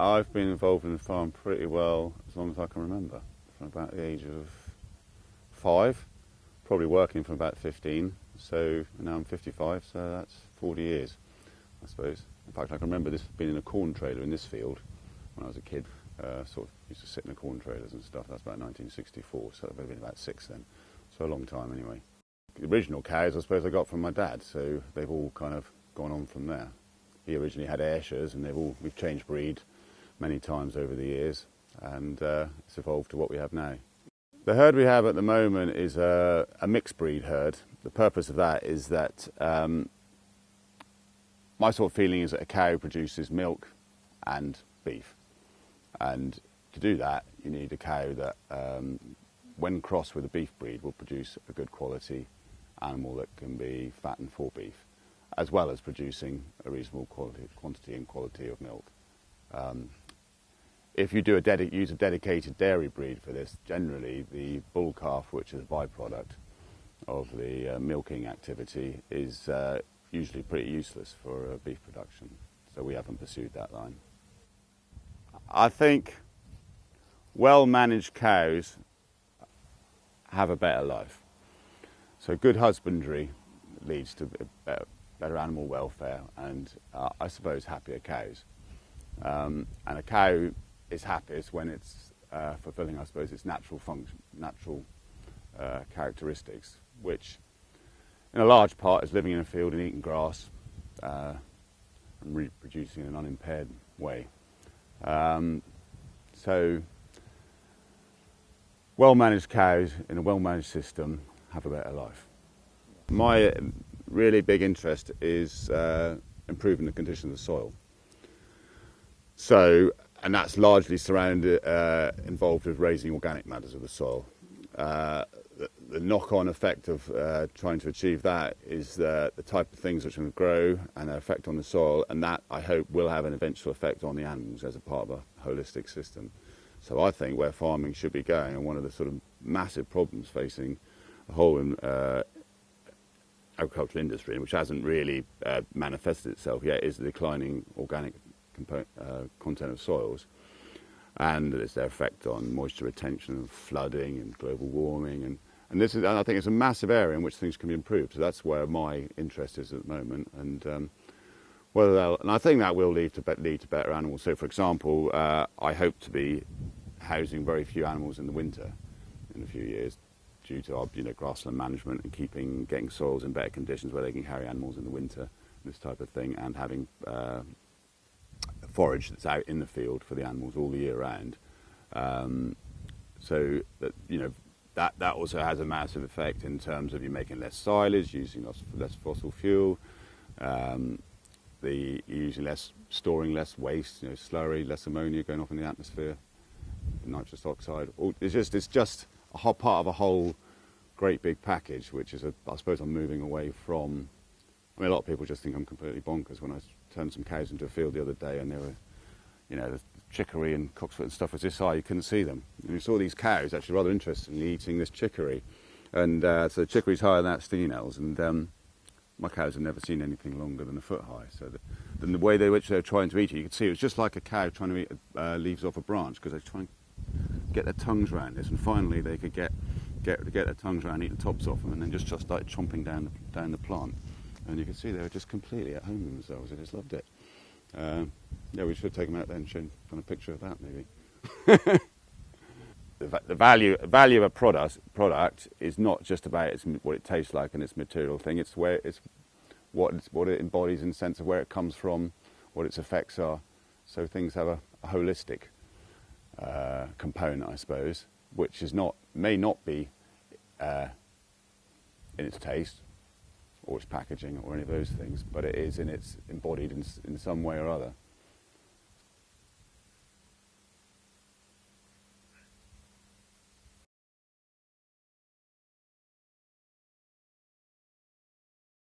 I've been involved in the farm pretty well as long as I can remember, from about the age of 5, probably working from about 15, so now I'm 55, so that's 40 years, I suppose. In fact, I can remember this being in a corn trailer in this field when I was a kid. Sort of used to sit in the corn trailers and stuff. That's about 1964, so I've been about 6 then, so a long time anyway. The original cows, I suppose, I got from my dad, so they've all kind of gone on from there. He originally had Ayrshires, and we've changed breed many times over the years, and it's evolved to what we have now. The herd we have at the moment is a mixed breed herd. The purpose of that is that my sort of feeling is that a cow produces milk and beef, and to do that you need a cow that when crossed with a beef breed will produce a good quality animal that can be fattened for beef, as well as producing a reasonable quantity and quality of milk. If you use a dedicated dairy breed for this, generally the bull calf, which is a byproduct of the milking activity, is usually pretty useless for beef production. So we haven't pursued that line. I think well-managed cows have a better life. So good husbandry leads to better animal welfare and, I suppose, happier cows. And a cow is happiest when it's fulfilling, I suppose, its natural characteristics, which in a large part is living in a field and eating grass and reproducing in an unimpaired way. So well-managed cows in a well-managed system have a better life. My really big interest is improving the condition of the soil. So, and that's largely involved with raising organic matters of the soil. The knock-on effect of trying to achieve that is the type of things which can grow and their effect on the soil, and that, I hope, will have an eventual effect on the animals as a part of a holistic system. So I think where farming should be going, and one of the sort of massive problems facing the whole agricultural industry, which hasn't really manifested itself yet, is the declining organic content of soils, and it's their effect on moisture retention and flooding and global warming, and I think it's a massive area in which things can be improved. So that's where my interest is at the moment, and I think that will lead to better animals. So, for example, I hope to be housing very few animals in the winter in a few years, due to our grassland management and getting soils in better conditions where they can carry animals in the winter, this type of thing, and having forage that's out in the field for the animals all the year round. So that that also has a massive effect in terms of you making less silage, using less fossil fuel, storing less waste, slurry, less ammonia going off in the atmosphere, nitrous oxide. It's just a whole part of a whole great big package, which is I suppose I'm moving away from. I mean, a lot of people just think I'm completely bonkers when I turned some cows into a field the other day, and they were, the chicory and cocksfoot and stuff was this high, you couldn't see them. And you saw these cows, actually rather interestingly, eating this chicory. And so the chicory's higher than that stinging-nails, and my cows have never seen anything longer than a foot high. So the way which they were trying to eat it, you could see it was just like a cow trying to eat leaves off a branch, because they were trying to get their tongues around this, and finally they could get their tongues around, eat the tops off them, and then just started chomping down the plant. And you could see they were just completely at home with themselves. They just loved it. Yeah, we should take them out there and show them a picture of that, maybe. The value of a product is not just about what it tastes like and its material thing. It's what it embodies in the sense of where it comes from, what its effects are. So things have a holistic component, I suppose, which may not be in its taste or its packaging or any of those things, but it is embodied in some way or other.